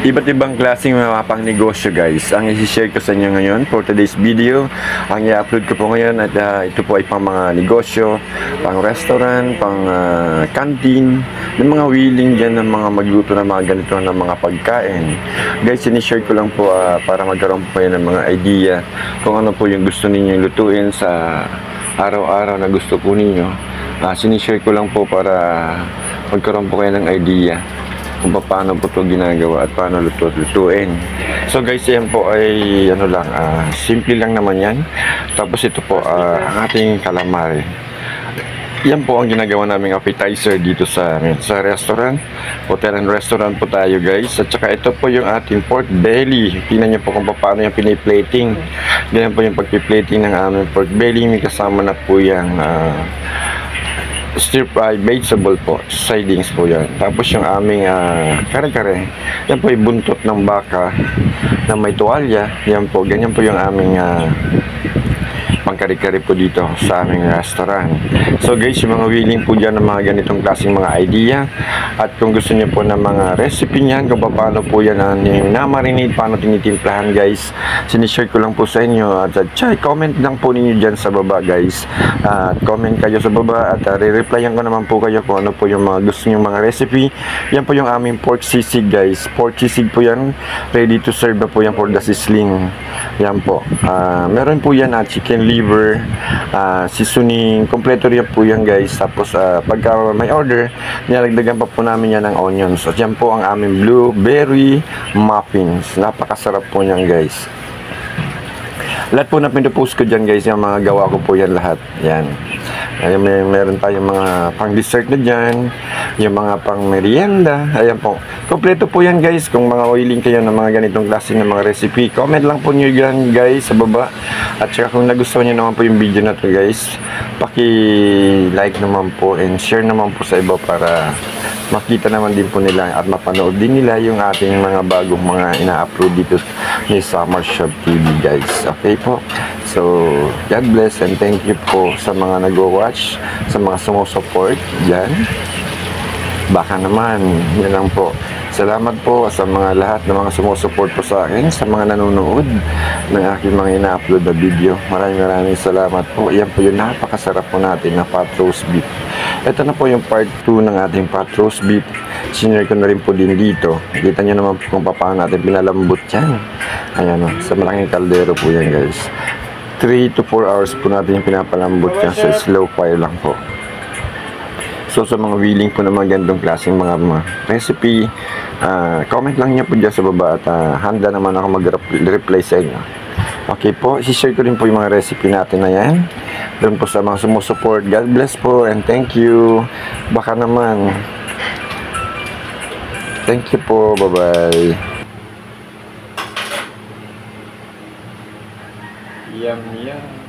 Iba't ibang klaseng mga pang negosyo guys ang i-share ko sa inyo ngayon for today's video. Ang i-upload ko po ngayon at ito po ay pang mga negosyo, pang restaurant, pang canteen, ng mga willing dyan ng mga magluto ng mga ganito ng mga pagkain. Guys, i-share ko lang po para magkaroon po kayo ng mga idea kung ano po yung gusto ninyo lutuin sa araw-araw na gusto po ninyo. Sinishare ko lang po para magkaroon po kayo ng idea kung paano po ito ginagawa at paano lutuin. So guys, yan po ay ano lang, simple lang naman yan. Tapos ito po ang ating calamari. Yan po ang ginagawa naming appetizer dito sa restaurant. Hotel and restaurant po tayo guys. At saka ito po yung ating pork belly. Tingnan niyo po kung paano yung piniplating. Ganyan po yung pagpiplating ng aming pork belly. May kasama na po yung stir fry vegetable po, sidings po yan. Tapos yung aming kare-kare, yan po yung buntot ng baka na may tuwalya. Yan po, ganyan po yung aming pangkare-kare po dito sa aming restaurant. So guys, yung mga willing po dyan ng mga ganitong klaseng mga idea, at kung gusto niyo po ng mga recipe niyan, kung paano po yan na-marinate, paano tinitimplahan guys, sinishare ko lang po sa inyo. At comment lang po ninyo dyan sa baba guys. At comment kayo sa baba at re-replyan ko naman po kayo kung ano po yung mga gusto niyo mga recipe. Yan po yung aming pork sisig guys. Pork sisig po yan, ready to serve na po yan for the sizzling. Yan po. Meron po yan chicken liver, seasoning, kompleto rin po yan guys. Tapos pagka may order, nilalagdagan pa po namin yan ng onions. At yan po ang aming blueberry muffins. Napakasarap po yan guys. Lahat po na pinupost ko dyan guys, yung mga gawa ko po yan lahat. Yan. Meron tayong mga pang dessert na dyan, yung mga pang merienda. Ayan po. Kompleto po yan guys. Kung mga willing kayo ng mga ganitong klase ng mga recipe, comment lang po nyo yan guys sa baba. At saka kung nagustuhan nyo naman po yung video na to guys, paki-like naman po and share naman po sa iba para makita naman din po nila at mapanood din nila yung ating mga bagong mga ina-upload dito ni Summer Shop TV guys. Okay po. So, God bless and thank you po sa mga nag-watch, sa mga sumusupport dyan. Baka naman, yan lang po. Salamat po sa mga lahat ng mga sumusupport po sa akin, sa mga nanonood ng aking mga ina-upload na video. Maraming salamat po. Yan po yung napakasarap po natin na pot roast beef. Ito na po yung part 2 ng ating pot roast beef. Sinare ko na rin po din dito. Kita nyo naman po kung paano natin pinalambot yan. Ayan o, sa malaking kaldero po yan guys. 3 to 4 hours po natin yung pinapalambot yan sa slow fire lang po. So sa mga willing po na mga gandong klaseng mga recipe, comment lang niya po dyan sa baba at handa naman ako mag-reply sa inyo. Okay po, isi-share ko rin po yung mga recipe natin na yan. Doon po sa mga sumusupport. God bless po and thank you. Baka naman. Thank you po. Bye-bye. Yum, yum.